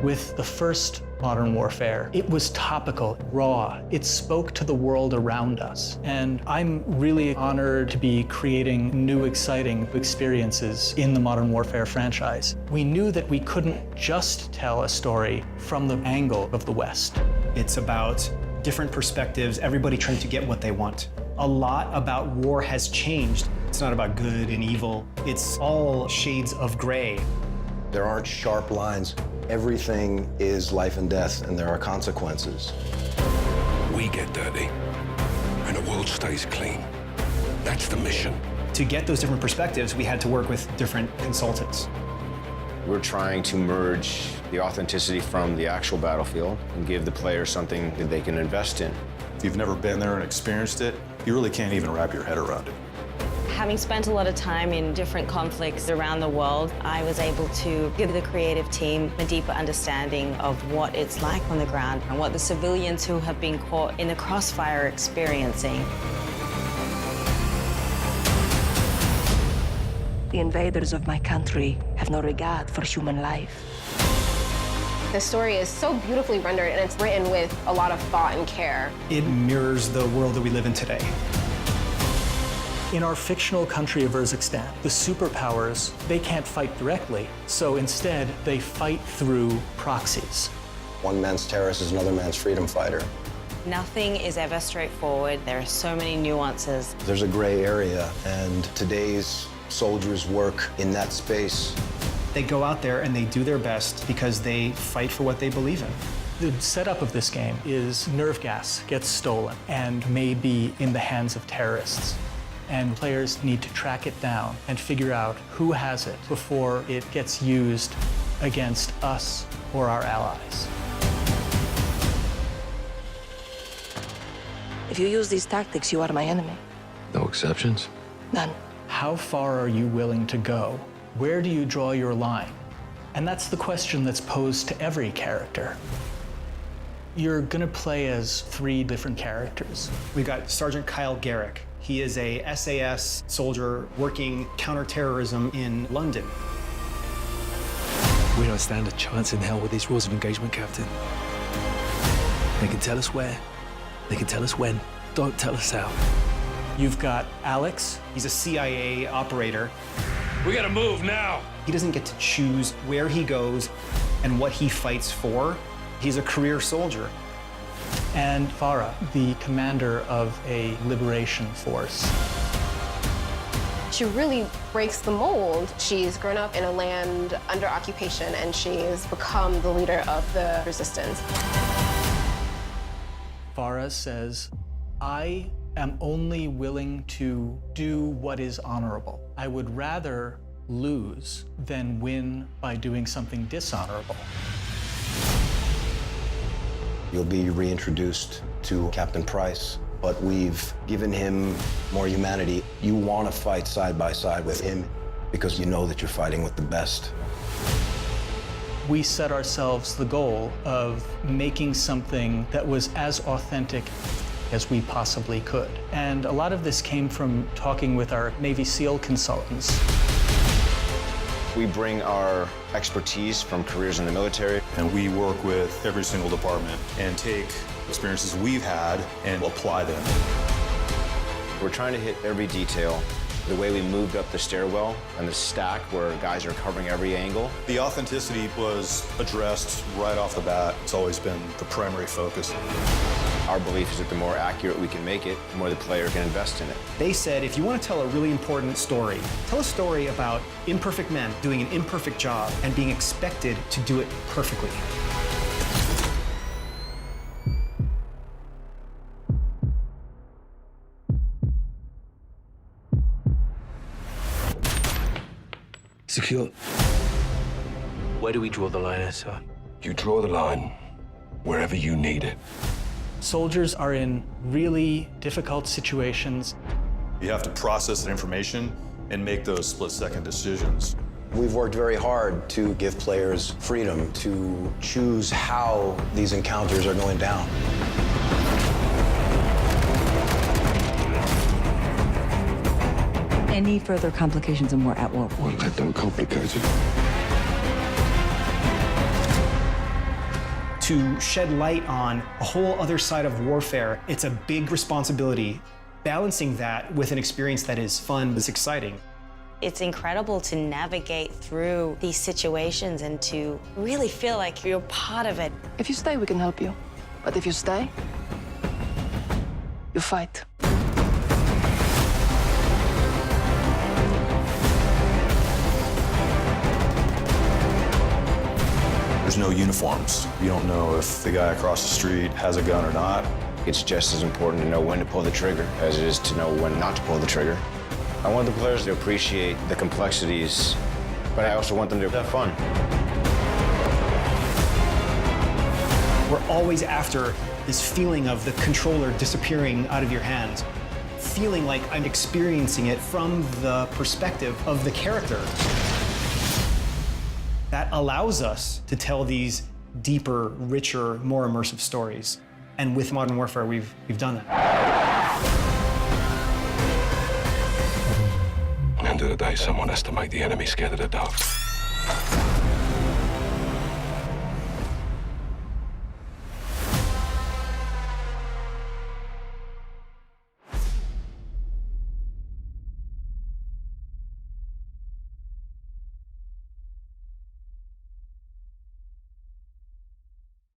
With the first Modern Warfare, it was topical, raw. It spoke to the world around us. And I'm really honored to be creating new, exciting experiences in the Modern Warfare franchise. We knew that we couldn't just tell a story from the angle of the West. It's about different perspectives, everybody trying to get what they want. A lot about war has changed. It's not about good and evil. It's all shades of gray. There aren't sharp lines. Everything is life and death, and there are consequences. We get dirty, and the world stays clean. That's the mission. To get those different perspectives, we had to work with different consultants. We're trying to merge the authenticity from the actual battlefield and give the players something that they can invest in. If you've never been there and experienced it, you really can't even wrap your head around it. Having spent a lot of time in different conflicts around the world, I was able to give the creative team a deeper understanding of what it's like on the ground and what the civilians who have been caught in the crossfire are experiencing. The invaders of my country have no regard for human life. The story is so beautifully rendered, and it's written with a lot of thought and care. It mirrors the world that we live in today. In our fictional country of Urzikstan, the superpowers, they can't fight directly, so instead they fight through proxies. One man's terrorist is another man's freedom fighter. Nothing is ever straightforward. There are so many nuances. There's a gray area, and today's soldiers work in that space. They go out there and they do their best because they fight for what they believe in. The setup of this game is nerve gas gets stolen and may be in the hands of terrorists. And players need to track it down and figure out who has it before it gets used against us or our allies. If you use these tactics, you are my enemy. No exceptions? None. How far are you willing to go? Where do you draw your line? And that's the question that's posed to every character. You're gonna play as 3 different characters. We've got Sergeant Kyle Garrick. He is a SAS soldier working counterterrorism in London. We don't stand a chance in hell with these rules of engagement, Captain. They can tell us where, they can tell us when, don't tell us how. You've got Alex. He's a CIA operator. We gotta move now. He doesn't get to choose where he goes and what he fights for. He's a career soldier. And Farah, the commander of a liberation force. She really breaks the mold. She's grown up in a land under occupation, and she's become the leader of the resistance. Farah says, I am only willing to do what is honorable. I would rather lose than win by doing something dishonorable. You'll be reintroduced to Captain Price, but we've given him more humanity. You want to fight side by side with him because you know that you're fighting with the best. We set ourselves the goal of making something that was as authentic as we possibly could. And a lot of this came from talking with our Navy SEAL consultants. We bring our expertise from careers in the military. And we work with every single department and take experiences we've had and apply them. We're trying to hit every detail. The way we moved up the stairwell and the stack where guys are covering every angle. The authenticity was addressed right off the bat. It's always been the primary focus. Our belief is that the more accurate we can make it, the more the player can invest in it. They said, if you want to tell a really important story, tell a story about imperfect men doing an imperfect job and being expected to do it perfectly. Secure. Where do we draw the line, sir? You draw the line wherever you need it. Soldiers are in really difficult situations. You have to process that information and make those split-second decisions. We've worked very hard to give players freedom to choose how these encounters are going down. Any further complications and we're at war. Well, that don't complicate it. to shed light on a whole other side of warfare. It's a big responsibility. Balancing that with an experience that is fun, is exciting. It's incredible to navigate through these situations and to really feel like you're part of it. If you stay, we can help you. But if you stay, you fight. There's no uniforms. You don't know if the guy across the street has a gun or not. It's just as important to know when to pull the trigger as it is to know when not to pull the trigger. I want the players to appreciate the complexities, but I also want them to have fun. We're always after this feeling of the controller disappearing out of your hands, feeling like I'm experiencing it from the perspective of the character. That allows us to tell these deeper, richer, more immersive stories. And with Modern Warfare, we've done that. At the end of the day, someone has to make the enemy scared of the dark.